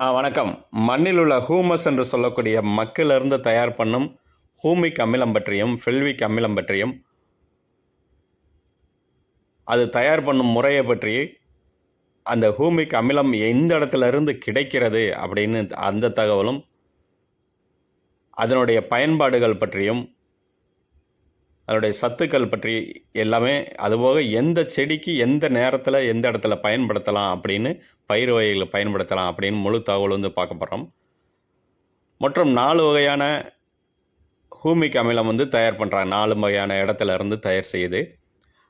வணக்கம். மண்ணில் உள்ள ஹூமஸ் என்று சொல்லக்கூடிய மக்கிலிருந்து தயார் பண்ணும் ஹூமிக் அமிலம் பற்றியும், ஃபெல்விக் அமிலம் பற்றியும், அது தயார் பண்ணும் முறையை பற்றி, அந்த ஹூமிக் அமிலம் எந்த இடத்துலருந்து கிடைக்கிறது அப்படின்னு அந்த தகவலும், அதனுடைய பயன்பாடுகள் பற்றியும், அதனுடைய சத்துக்கள் பற்றி எல்லாமே, அதுபோக எந்த செடிக்கு எந்த நேரத்தில் எந்த இடத்துல பயன்படுத்தலாம் அப்படின்னு, பயிர் வகைகளை பயன்படுத்தலாம் அப்படின்னு முழு தகவல் வந்து பார்க்க போகிறோம். மற்றும் 4 வகையான ஹூமிக் அமிலம் வந்து தயார் பண்ணுறாங்க. 4 வகையான இடத்துல இருந்து தயார் செய்யுது.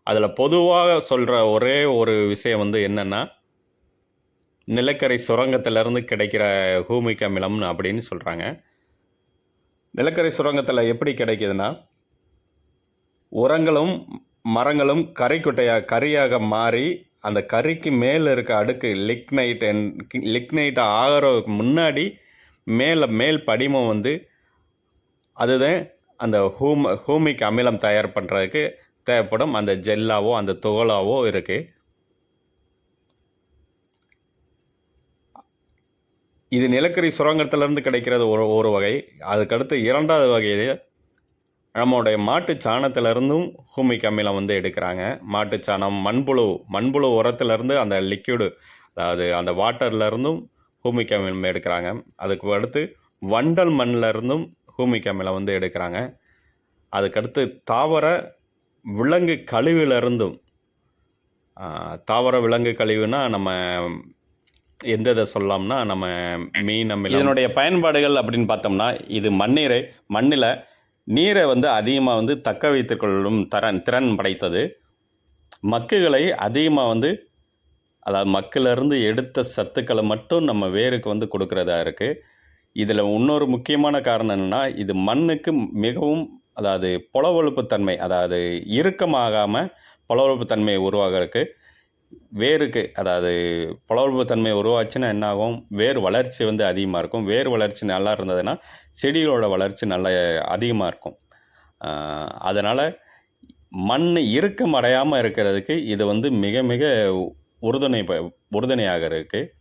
அதில் பொதுவாக சொல்கிற ஒரே ஒரு விஷயம் வந்து என்னென்னா, நிலக்கரி சுரங்கத்திலேருந்து கிடைக்கிற ஹூமிக் அமிலம் அப்படின்னு சொல்கிறாங்க. நிலக்கரி சுரங்கத்தில் எப்படி கிடைக்குதுன்னா, உரங்களும் மரங்களும் கரியாக மாறி, அந்த கரிக்கு மேலே இருக்க அடுக்கு லிக்னைட் ஆகிறதுக்கு முன்னாடி மேல் படிமம் வந்து அதுதான் அந்த ஹூமிக் அமிலம் தயார் பண்ணுறதுக்கு தேவைப்படும் அந்த ஜெல்லாவோ அந்த துகளாவோ இருக்குது. இது நிலக்கரி சுரங்கத்திலேருந்து கிடைக்கிறது ஒரு வகை. அதுக்கடுத்து 2வது வகையில் நம்மளுடைய மாட்டு சாணத்திலிருந்தும் ஹூமிக் அமிலம் வந்து எடுக்கிறாங்க. மாட்டுச்சாணம், மண்புழு உரத்துலேருந்து அந்த லிக்விடு, அதாவது அந்த வாட்டர்லேருந்தும் ஹூமிக் அமிலம் எடுக்கிறாங்க. அதுக்கு அடுத்து வண்டல் மண்ணிலருந்தும் ஹூமிக் அமிலம் வந்து எடுக்கிறாங்க. அதுக்கடுத்து தாவர விலங்கு கழிவிலிருந்தும், தாவர விலங்கு கழிவுனா நம்ம எந்த இதை சொல்லலாம்னா, நம்ம மீன் அமிலம். இதனுடைய பயன்பாடுகள் அப்படின்னு பார்த்தோம்னா, இது மண்ணில் நீரை வந்து அதிகமாக வந்து தக்க வைத்துக்கொள்ளும் திறன் படைத்தது. மக்குகளை அதிகமாக வந்து, அதாவது மக்கிலிருந்து எடுத்த சத்துக்களை மட்டும் நம்ம வேருக்கு வந்து கொடுக்குறதா இருக்குது. இதில் இன்னொரு முக்கியமான காரணம் என்னென்னா, இது மண்ணுக்கு மிகவும், அதாவது பொலவொழுப்புத்தன்மை, அதாவது இறுக்கமாகாமல் பொலவொழுப்புத்தன்மையை உருவாகிறதுக்கு வேருக்கு, அதாவது பொலவொழுப்புத்தன்மை உருவாச்சுன்னா என்ன ஆகும், வேர் வளர்ச்சி வந்து அதிகமாக இருக்கும். வேர் வளர்ச்சி நல்லா இருந்ததுன்னா செடிகளோட வளர்ச்சி நல்லா அதிகமாக இருக்கும். அதனால் மண் இறுக்கம் அடையாமல் இருக்கிறதுக்கு இது வந்து மிக மிக உறுதுணையாக இருக்குது.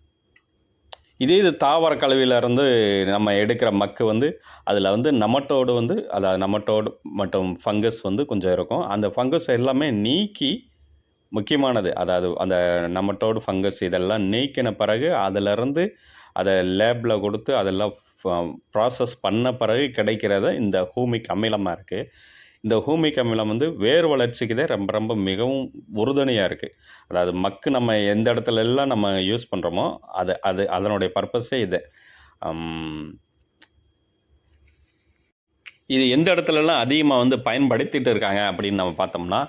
இது தாவர கழிவிலிருந்து நம்ம எடுக்கிற மக்கு வந்து அதில் வந்து நமட்டோடு வந்து, அதாவது நமட்டோடு மற்றும் ஃபங்கஸ் வந்து கொஞ்சம் இருக்கும். அந்த ஃபங்கஸ் எல்லாமே நீக்கி, முக்கியமானது அதாவது அந்த நமட்டோடு ஃபங்கஸ் இதெல்லாம் நீக்கின பிறகு அதிலிருந்து அதை லேபில் கொடுத்து அதெல்லாம் ப்ராசஸ் பண்ண பிறகு கிடைக்கிறத இந்த ஹூமிக் அமிலமாக இருக்குது. இந்த ஹூமிக் அமிலம் வந்து வேர் வளர்ச்சிக்கு தான் ரொம்ப ரொம்ப மிகவும் உறுதுணையாக இருக்குது. அதாவது மக்கு நம்ம எந்த இடத்துல எல்லாம் நம்ம யூஸ் பண்ணுறோமோ அதனுடைய பர்பஸே இது. இது எந்த இடத்துலலாம் அதிகமாக வந்து பயன்படுத்திட்டு இருக்காங்க அப்படின்னு நம்ம பார்த்தோம்னா,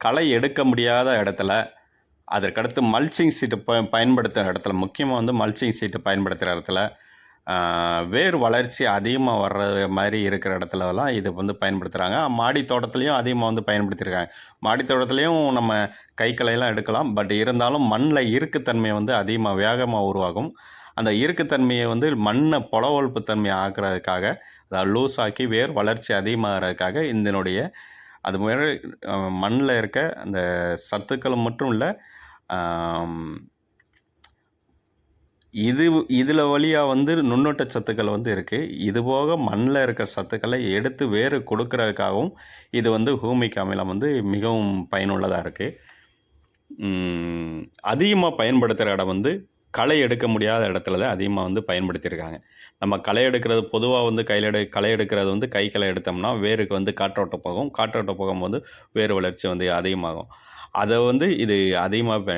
களை எடுக்க முடியாத இடத்துல, அதற்கடுத்து மல்ச்சிங் சீட்டு பயன்படுத்துகிற இடத்துல, முக்கியமாக வந்து மல்ச்சிங் சீட்டு பயன்படுத்துகிற இடத்துல, வேர் வளர்ச்சி அதிகமாக வர்ற மாதிரி இருக்கிற இடத்துலலாம் இது வந்து பயன்படுத்துகிறாங்க. மாடி தோட்டத்துலேயும் அதிகமாக வந்து பயன்படுத்தியிருக்காங்க. மாடி தோட்டத்துலேயும் நம்ம களையெல்லாம் எடுக்கலாம். பட் இருந்தாலும் மண்ணில் இறுக்குத்தன்மை வந்து அதிகமாக வேகமாக உருவாகும். அந்த இறுக்குத்தன்மையை வந்து மண்ணை பொலவொழுப்புத்தன்மையை ஆக்குறதுக்காக, அதாவது லூஸ் ஆக்கி வேர் வளர்ச்சி அதிகமாகிறதுக்காக இதனுடைய அது மாதிரி மண்ணில் இருக்க அந்த சத்துக்கள் மட்டும் இல்லை, இதில் வழியாக வந்து நுண்ணூட்ட சத்துக்கள் வந்து இருக்குது. இதுபோக மண்ணில் இருக்க சத்துக்களை எடுத்து வேறு கொடுக்கறதுக்காகவும் இது வந்து ஹூமிக் அமிலம் வந்து மிகவும் பயனுள்ளதாக இருக்குது. அதிகமாக பயன்படுத்துகிற இடம் வந்து களை எடுக்க முடியாத இடத்துல தான் அதிகமாக வந்து பயன்படுத்தியிருக்காங்க. நம்ம களை எடுக்கிறது பொதுவாக வந்து களை எடுக்கிறது வந்து களை எடுத்தோம்னா வேருக்கு வந்து காற்றோட்டம் போகும். காற்றோட்டம் போகும்போது வேர் வளர்ச்சி வந்து அதிகமாகும். அதை வந்து இது அதிகமாக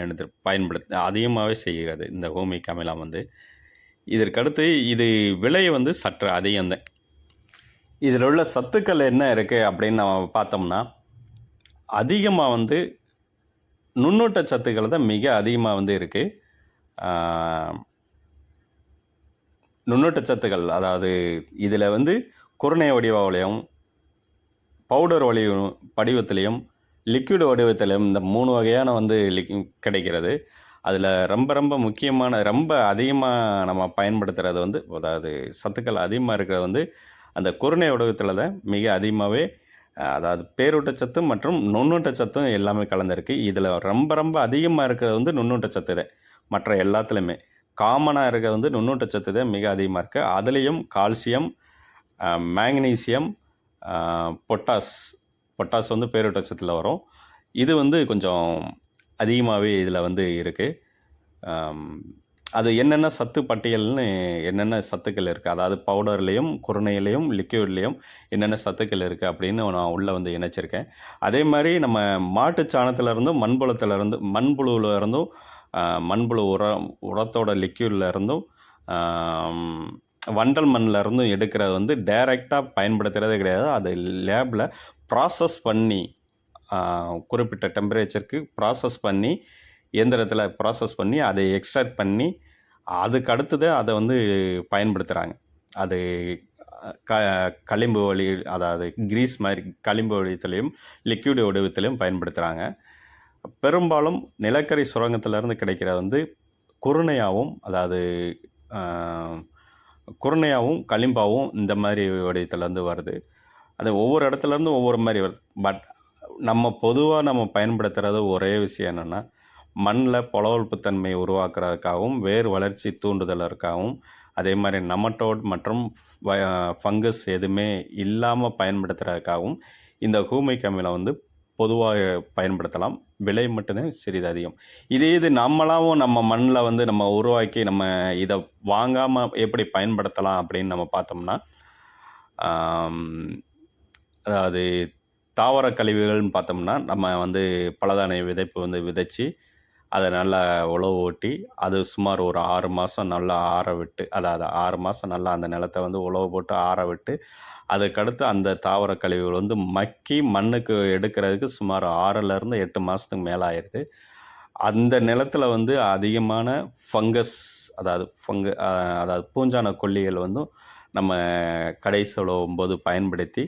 அதிகமாகவே செய்கிறது இந்த ஹூமிக் அமிலம் வந்து. இதற்கடுத்து இது விலை வந்து சற்று அதிகம்தான். இதில் உள்ள சத்துக்கள் என்ன இருக்குது அப்படின்னு நம்ம பார்த்தோம்னா, அதிகமாக வந்து நுண்ணூட்ட சத்துக்கள் தான் மிக அதிகமாக வந்து இருக்குது. நுண்ணூட்ட சத்துக்கள், அதாவது இதில் வந்து குருணை வடிவத்திலையும், பவுடர் வடிவத்திலையும், லிக்விட் வடிவத்திலையும் இந்த 3 வகையான வந்து கிடைக்கிறது. அதில் ரொம்ப ரொம்ப முக்கியமான, ரொம்ப அதிகமாக நம்ம பயன்படுத்துகிறது வந்து, அதாவது சத்துக்கள் அதிகமாக இருக்கிறது வந்து அந்த குருணை வடிவத்தில் தான் மிக அதிகமாகவே, அதாவது பேரூட்டச்சத்து மற்றும் நுண்ணூட்டச்சத்தும் எல்லாமே கலந்துருக்கு. இதில் ரொம்ப ரொம்ப அதிகமாக இருக்கிறது வந்து நுண்ணூட்டச்சத்து தான். மற்ற எல்லாத்துலேயுமே காமனாக இருக்கிறது வந்து நுண்ணூட்டச்சத்து தான் மிக அதிகமாக இருக்குது. அதுலேயும் கால்சியம், மேக்னீசியம், பொட்டாஸ் பொட்டாஸ் வந்து பேரூட்டச்சத்தில் வரும். இது வந்து கொஞ்சம் அதிகமாகவே இதில் வந்து இருக்குது. அது என்னென்ன சத்து பட்டியல்னு என்னென்ன சத்துக்கள் இருக்குது, அதாவது பவுடர்லேயும் குருணையிலையும் லிக்யூட்லேயும் என்னென்ன சத்துக்கள் இருக்குது அப்படின்னு நான் உள்ளே வந்து இணைச்சிருக்கேன். அதே மாதிரி நம்ம மாட்டு சாணத்திலேருந்தும் மண்புழுவில் இருந்தும் மண்புழு உரத்தோட லிக்யூடில் இருந்தும் வண்டல் மண்ணில் இருந்தும் எடுக்கிறது வந்து டைரெக்டாக பயன்படுத்துகிறதே கிடையாது. அது லேபில் ப்ராசஸ் பண்ணி குறிப்பிட்ட டெம்பரேச்சருக்கு ப்ராசஸ் பண்ணி இயந்திரத்தில் ப்ராசஸ் பண்ணி அதை எக்ஸ்ட்ராக்ட் பண்ணி அதுக்கு அடுத்தது அதை வந்து பயன்படுத்துகிறாங்க. அது களிம்பு வழி, அதாவது கிரீஸ் மாதிரி களிம்பு வடிவத்திலையும் லிக்யூட் வடிவத்திலையும் பயன்படுத்துகிறாங்க. பெரும்பாலும் நிலக்கரி சுரங்கத்திலேருந்து கிடைக்கிற வந்து குருணையாகவும், அதாவது குருணையாகவும் களிம்பாகவும் இந்த மாதிரி வடிவத்திலேருந்து வருது. அது ஒவ்வொரு இடத்துலேருந்தும் ஒவ்வொரு மாதிரி வருது. பட் நம்ம பொதுவாக நம்ம பயன்படுத்துகிறது ஒரே விஷயம் என்னென்னா, மண்ணில் பொலவொல்ப்புத்தன்மையை உருவாக்குறதுக்காகவும் வேர் வளர்ச்சி தூண்டுதலுக்காகவும் அதே மாதிரி நமட்டோட் மற்றும் ஃபங்கஸ் எதுவுமே இல்லாமல் பயன்படுத்துகிறதுக்காகவும் இந்த ஹூமிக் அமிலம் வந்து பொதுவாக பயன்படுத்தலாம். விலை மட்டும்தான் சிறிது அதிகம். இது நம்மளாவும் நம்ம மண்ணில் வந்து நம்ம உருவாக்கி நம்ம இதை வாங்காமல் எப்படி பயன்படுத்தலாம் அப்படின்னு நம்ம பார்த்தோம்னா, அதாவது தாவர கழிவுகள்னு பார்த்தோம்னா, நம்ம வந்து பலதானிய விதைப்பு வந்து விதைச்சி அதை நல்லா உழவு ஓட்டி அது சுமார் ஒரு 6 மாதம் நல்லா ஆற விட்டு, அதாவது 6 மாதம் நல்லா அந்த நிலத்தை வந்து உழவு போட்டு ஆற விட்டு, அதுக்கடுத்து அந்த தாவர கழிவுகள் வந்து மக்கி மண்ணுக்கு எடுக்கிறதுக்கு சுமார் 6லேருந்து 8 மாதத்துக்கு மேலே ஆயிடுது. அந்த நிலத்தில் வந்து அதிகமான ஃபங்கஸ், அதாவது பூஞ்சான கொல்லிகள் வந்து நம்ம கடைசி உழவும்போது பயன்படுத்தி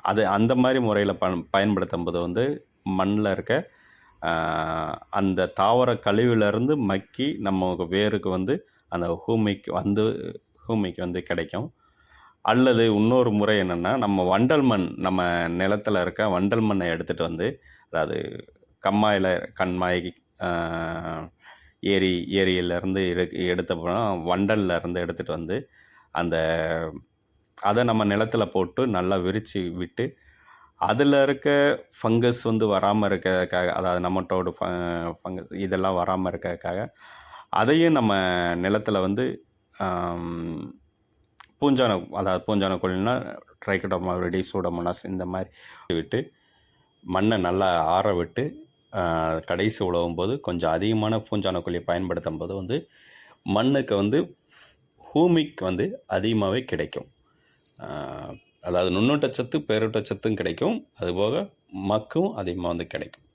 அது அந்த மாதிரி முறையில் பயன்படுத்தும் போது வந்து மண்ணில் இருக்க அந்த தாவர கழிவுலேருந்து மக்கி நம்ம வேருக்கு வந்து அந்த ஹூமிக் வந்து கிடைக்கும். அல்லது இன்னொரு முறை என்னென்னா, நம்ம வண்டல் மண், நம்ம நிலத்தில் இருக்க வண்டல் மண்ணை எடுத்துகிட்டு வந்து, அதாவது கண்மாய் ஏரியிலேருந்து எடுத்தப்போனா வண்டல்ல இருந்து எடுத்துகிட்டு வந்து அதை நம்ம நிலத்தில் போட்டு நல்லா விரித்து விட்டு அதில் இருக்க ஃபங்கஸ் வந்து வராமல் இருக்கிறதுக்காக, அதாவது நமட்டோடு ஃபங்கஸ் இதெல்லாம் வராமல் இருக்கிறதுக்காக அதையும் நம்ம நிலத்தில் வந்து பூஞ்சான கொல்லினா ட்ரைகோடர்மா விரிடி, சூடோமோனாஸ் இந்த மாதிரி விட்டு மண்ணை நல்லா ஆற விட்டு கடைசி உழவும் போது கொஞ்சம் அதிகமான பூஞ்சான கொல்லியை பயன்படுத்தும் போது வந்து மண்ணுக்கு வந்து ஹூமிக் வந்து அதிகமாகவே கிடைக்கும். அதாவது நுண்ணூட்டச்சத்து பேரூட்டச்சத்தும் கிடைக்கும், அதுபோக மக்கும் அதிகமாக வந்து கிடைக்கும்.